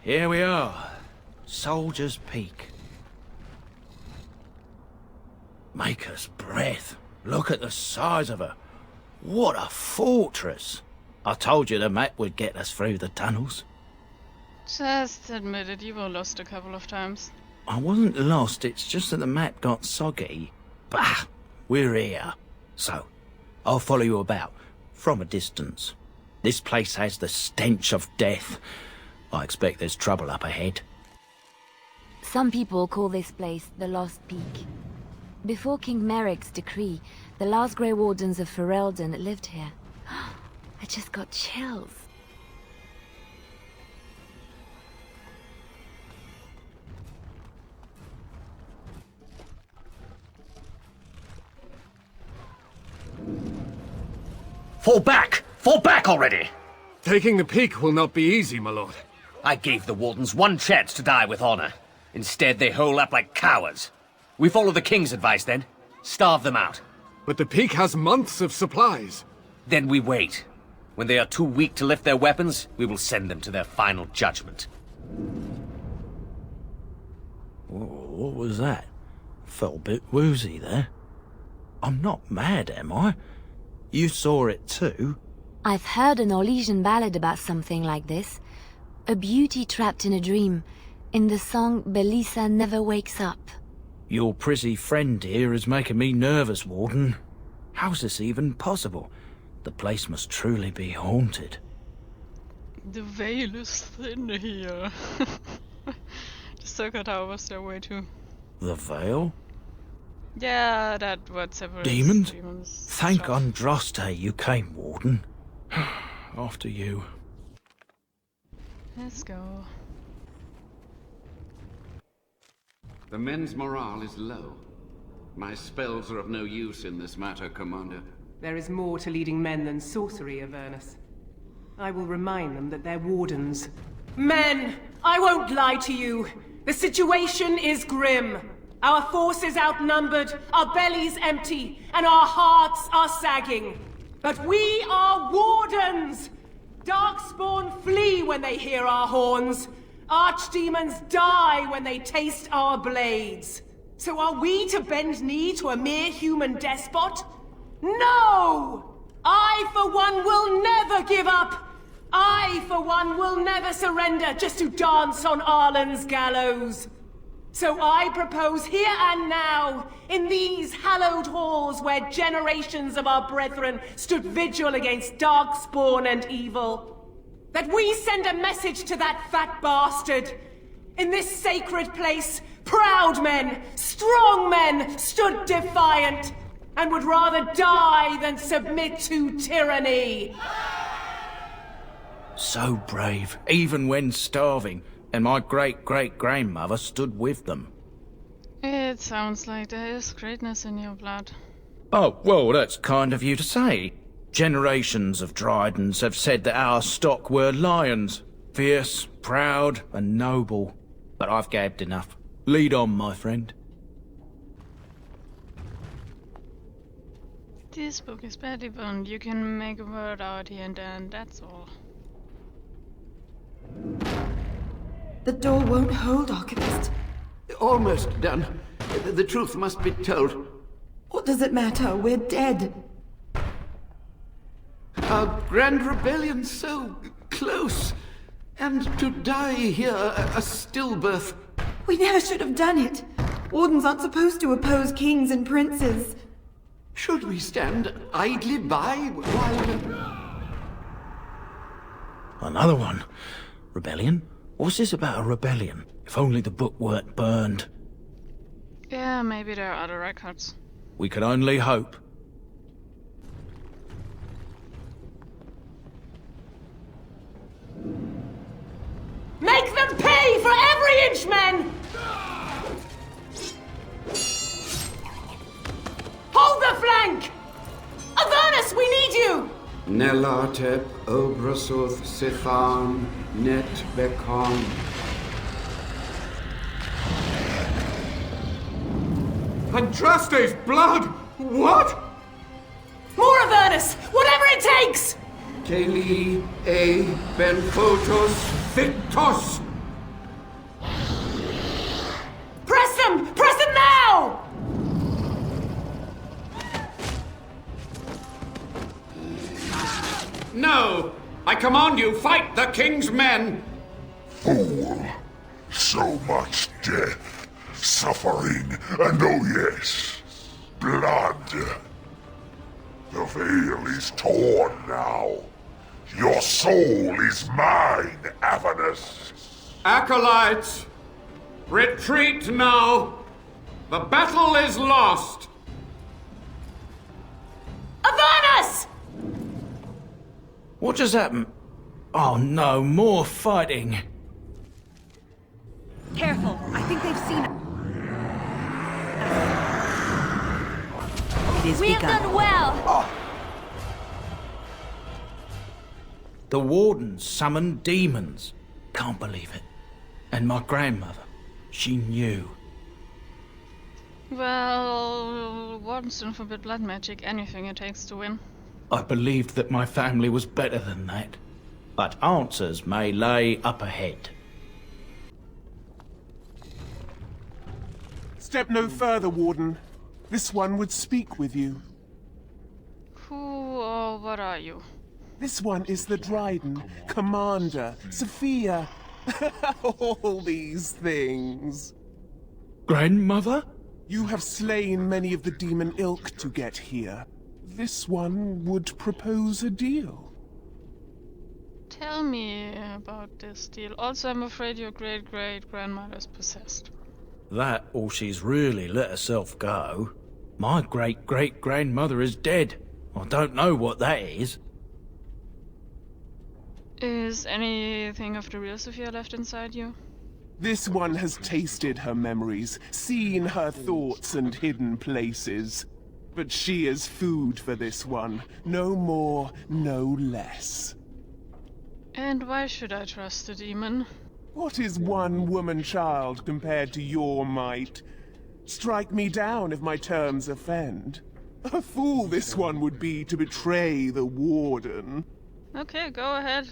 here we are. Soldier's Peak. Maker's breath. Look at the size of her. What a fortress. I told you the map would get us through the tunnels. Just admit it, you were lost a couple of times. I wasn't lost, it's just that the map got soggy. Bah! We're here. So, I'll follow you about, from a distance. This place has the stench of death. I expect there's trouble up ahead. Some people call this place the Lost Peak. Before King Merrick's decree, the last Grey Wardens of Ferelden lived here. I just got chills. Fall back! Fall back already! Taking the peak will not be easy, my lord. I gave the Wardens one chance to die with honor. Instead, they hole up like cowards. We follow the King's advice, then. Starve them out. But the peak has months of supplies. Then we wait. When they are too weak to lift their weapons, we will send them to their final judgment. What was that? Felt a bit woozy there. I'm not mad, am I? You saw it too? I've heard an Orlesian ballad about something like this. A beauty trapped in a dream. In the song, Belisa never wakes up. Your prissy friend here is making me nervous, Warden. How's this even possible? The place must truly be haunted. The veil is thin here. The Circle Tower was their way too. The Veil? Yeah, that what separates Demons? Thank stuff. Andraste you came, Warden. After you. Let's go. The men's morale is low. My spells are of no use in this matter, Commander. There is more to leading men than sorcery, Avernus. I will remind them that they're wardens. Men! I won't lie to you. The situation is grim. Our forces outnumbered, our bellies empty, and our hearts are sagging. But we are wardens! Darkspawn flee when they hear our horns. Archdemons die when they taste our blades. So are we to bend knee to a mere human despot? No! I, for one, will never give up! I, for one, will never surrender just to dance on Arlen's gallows! So I propose here and now, in these hallowed halls where generations of our brethren stood vigil against darkspawn and evil, that we send a message to that fat bastard. In this sacred place, proud men, strong men stood defiant, and would rather die than submit to tyranny. So brave, even when starving, and my great-great-grandmother stood with them. It sounds like there is greatness in your blood. Oh, well, that's kind of you to say. Generations of Dryadens have said that our stock were lions, fierce, proud, and noble. But I've gabbed enough. Lead on, my friend. This book is badly bound. You can make a word out here and there, and that's all. The door won't hold, Archivist. Almost done. The truth must be told. What does it matter? We're dead. Our grand rebellion so close. And to die here, a stillbirth. We never should have done it. Wardens aren't supposed to oppose kings and princes. Should we stand idly by while... Another one. Rebellion? What's this about a rebellion? If only the book weren't burned. Yeah, maybe there are other records. We can only hope. Make them pay for every inch, men! Hold the flank! Avernus, we need you! Nelatep obrasoth sithan net bekon. Andraste's blood! What? More Avernus! Whatever it takes! Keli e ben photos Victos! command you, fight the king's men! Fool! So much death, suffering, and oh yes, blood. The veil is torn now. Your soul is mine, Avernus. Acolytes, retreat now! The battle is lost! Avernus! What just happened? Oh no, more fighting. Careful, I think they've seen us. It is We've done well! The Warden summoned demons. Can't believe it. And my grandmother, she knew. Well, Wardens don't forbid blood magic, anything it takes to win. I believed that my family was better than that. But answers may lay up ahead. Step no further, Warden. This one would speak with you. Who or what are you? This one is the Dryden, Commander, Sophia. All these things. Grandmother? You have slain many of the demon ilk to get here. This one would propose a deal. Tell me about this deal. Also, I'm afraid your great-great-grandmother is possessed. That or she's really let herself go. My great-great-grandmother is dead. I don't know what that is. Is anything of the real Sophia left inside you? This one has tasted her memories, seen her thoughts and hidden places. But she is food for this one. No more, no less. And why should I trust a demon? What is one woman-child compared to your might? Strike me down if my terms offend. A fool this one would be to betray the Warden. Okay, go ahead.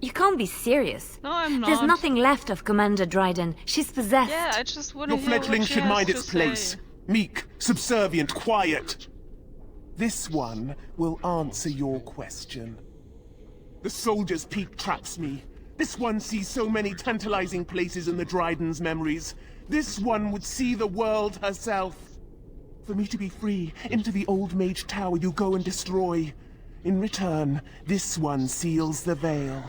You can't be serious. No, I'm not. There's nothing left of Commander Dryden. She's possessed. Yeah, I just want Your to hear fledgling what she should has mind to its place. say. Meek, subservient, quiet. This one will answer your question. The Soldier's Peak traps me. This one sees so many tantalizing places in the Dryden's memories. This one would see the world herself. For me to be free, into the Old Mage Tower you go and destroy. In return, this one seals the veil.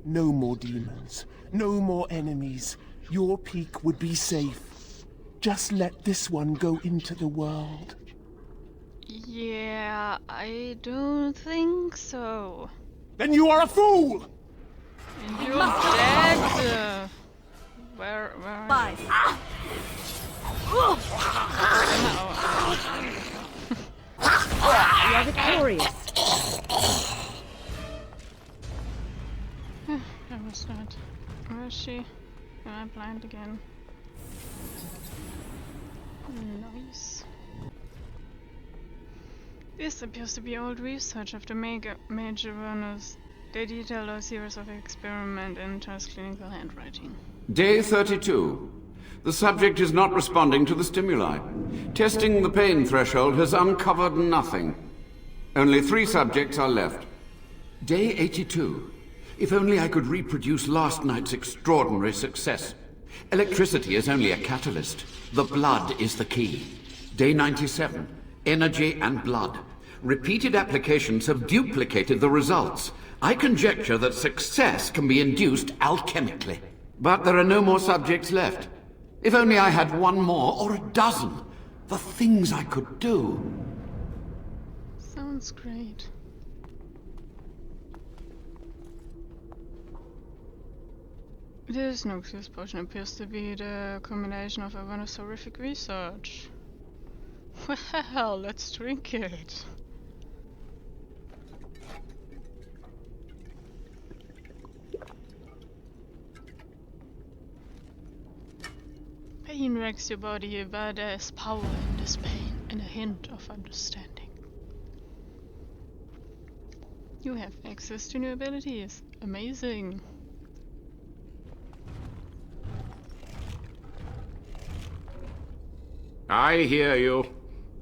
No more demons, no more enemies. Your peak would be safe. Just let this one go into the world. Yeah, I don't think so. Then you are a fool! And you're dead. Where are you? We are victorious. That was not. Where is she? Am I blind again? Nice. This appears to be old research of the major runners. They detailed a series of experiments in Tess clinical handwriting. Day 32. The subject is not responding to the stimuli. Testing the pain threshold has uncovered nothing. Only 3 subjects are left. Day 82. If only I could reproduce last night's extraordinary success. Electricity is only a catalyst. The blood is the key. Day 97. Energy and blood. Repeated applications have duplicated the results. I conjecture that success can be induced alchemically. But there are no more subjects left. If only I had 1 more, or a dozen. The things I could do. Sounds great. This Noxious potion appears to be the combination of Avernus' horrific research. Well, let's drink it. Pain wrecks your body, but there's power in this pain and a hint of understanding. You have access to new abilities. Amazing. I hear you.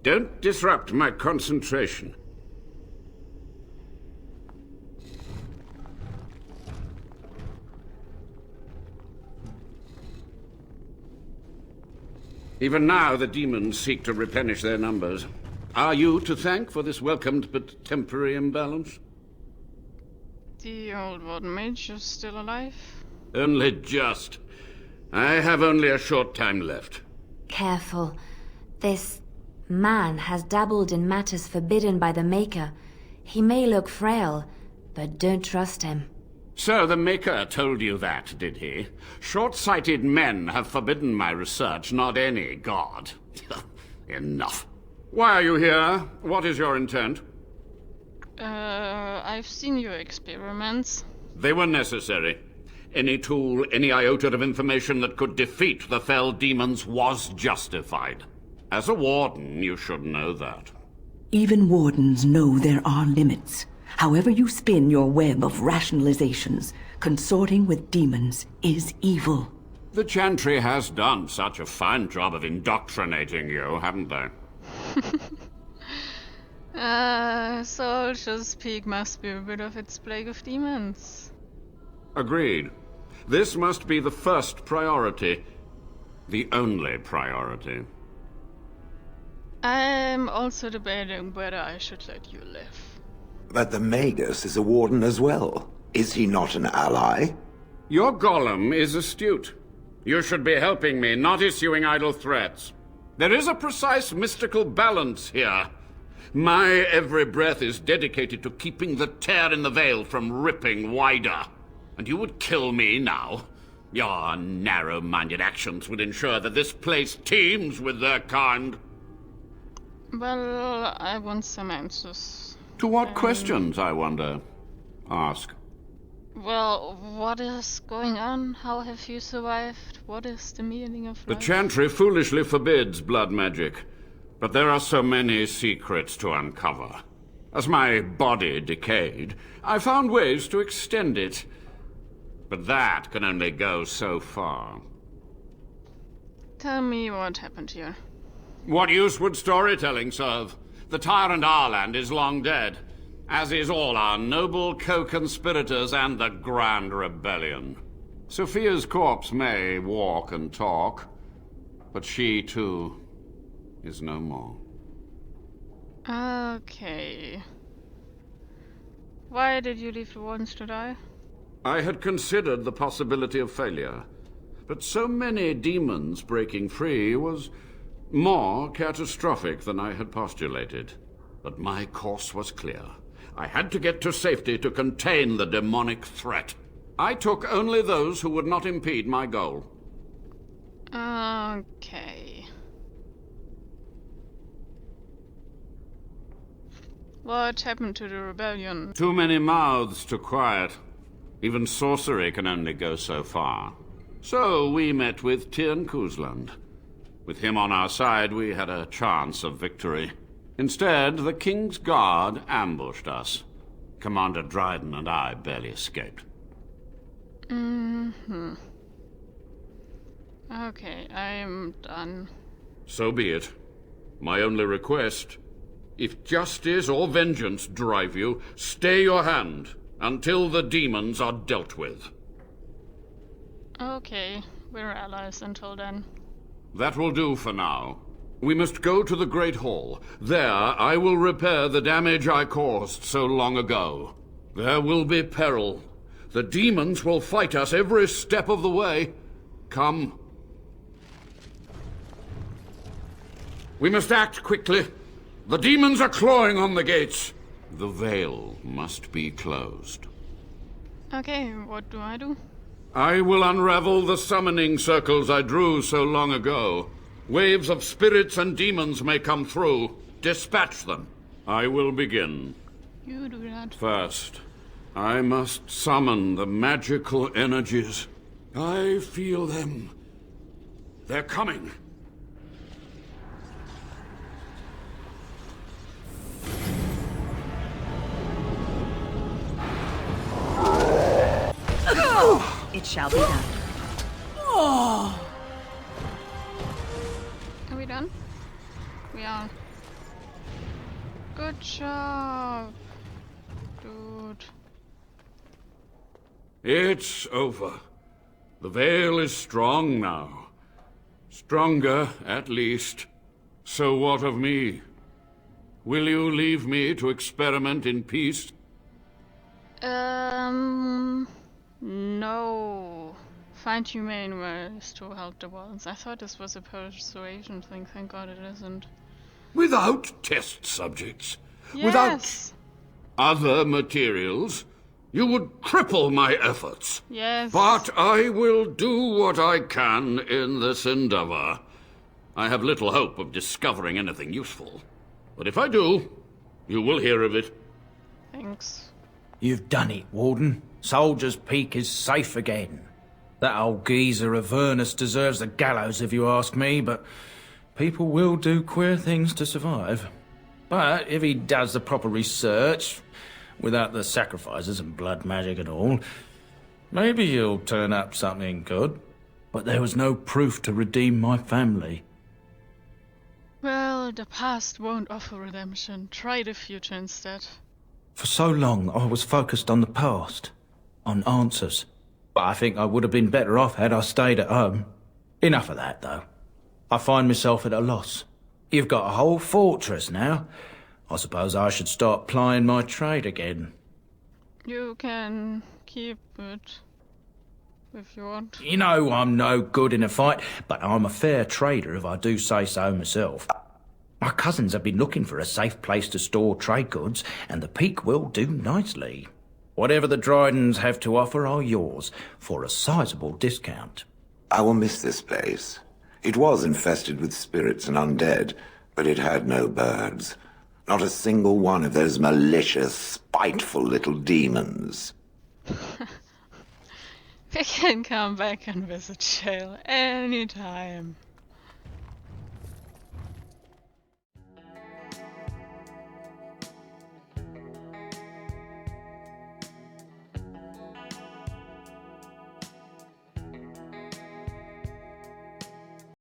Don't disrupt my concentration. Even now, the demons seek to replenish their numbers. Are you to thank for this welcomed but temporary imbalance? The old Warden Mage is still alive? Only just. I have only a short time left. Careful. This man has dabbled in matters forbidden by the Maker. He may look frail, but don't trust him. So the Maker told you that, did he? Short-sighted men have forbidden my research, not any god. Enough. Why are you here? What is your intent? I've seen your experiments. They were necessary. Any tool, any iota of information that could defeat the fell demons was justified. As a warden, you should know that. Even wardens know there are limits. However you spin your web of rationalizations, consorting with demons is evil. The Chantry has done such a fine job of indoctrinating you, haven't they? Soldier's Peak must be rid of its plague of demons. Agreed. This must be the first priority. The only priority. I'm also debating whether I should let you live. But the Magus is a warden as well. Is he not an ally? Your golem is astute. You should be helping me, not issuing idle threats. There is a precise mystical balance here. My every breath is dedicated to keeping the tear in the veil from ripping wider. And you would kill me now? Your narrow-minded actions would ensure that this place teems with their kind. Well, I want some answers. To what questions, I wonder? Ask. Well, what is going on? How have you survived? What is the meaning of The life? Chantry foolishly forbids blood magic, but there are so many secrets to uncover. As my body decayed, I found ways to extend it. But that can only go so far. Tell me what happened here. What use would storytelling serve? The tyrant Arland is long dead, as is all our noble co-conspirators and the Grand Rebellion. Sophia's corpse may walk and talk, but she, too, is no more. Okay. Why did you leave the Wardens to die? I had considered the possibility of failure, but so many demons breaking free was more catastrophic than I had postulated. But my course was clear. I had to get to safety to contain the demonic threat. I took only those who would not impede my goal. Okay. What happened to the rebellion? Too many mouths to quiet. Even sorcery can only go so far. So we met with Tirn Kuzland. With him on our side, we had a chance of victory. Instead, the King's Guard ambushed us. Commander Dryden and I barely escaped. Okay, I'm done. So be it. My only request, if justice or vengeance drive you, stay your hand until the demons are dealt with. Okay, we're allies until then. That will do for now. We must go to the Great Hall. There, I will repair the damage I caused so long ago. There will be peril. The demons will fight us every step of the way. Come. We must act quickly. The demons are clawing on the gates. The veil must be closed. Okay, what do I do? I will unravel the summoning circles I drew so long ago. Waves of spirits and demons may come through. Dispatch them. I will begin. You do that. First, I must summon the magical energies. I feel them. They're coming. It shall be done. Are we done? We are. Good job, dude. It's over. The veil is strong now. Stronger, at least. So what of me? Will you leave me to experiment in peace? No. Find humane ways to help the Wardens. I thought this was a persuasion thing. Thank God it isn't. Without test subjects? Yes. Without other materials? You would cripple my efforts. Yes. But I will do what I can in this endeavor. I have little hope of discovering anything useful. But if I do, you will hear of it. Thanks. You've done it, Warden. Soldier's Peak is safe again. That old geezer of Avernus deserves the gallows if you ask me, but people will do queer things to survive. But if he does the proper research, without the sacrifices and blood magic and all, maybe he'll turn up something good. But there was no proof to redeem my family. Well, the past won't offer redemption. Try the future instead. For so long, I was focused on the past, on answers. But I think I would have been better off had I stayed at home. Enough of that, though. I find myself at a loss. You've got a whole fortress now. I suppose I should start plying my trade again. You can keep it if you want. You know I'm no good in a fight, but I'm a fair trader if I do say so myself. My cousins have been looking for a safe place to store trade goods, and the Peak will do nicely. Whatever the Drydens have to offer are yours, for a sizable discount. I will miss this place. It was infested with spirits and undead, but it had no birds. Not a single one of those malicious, spiteful little demons. We can come back and visit jail anytime.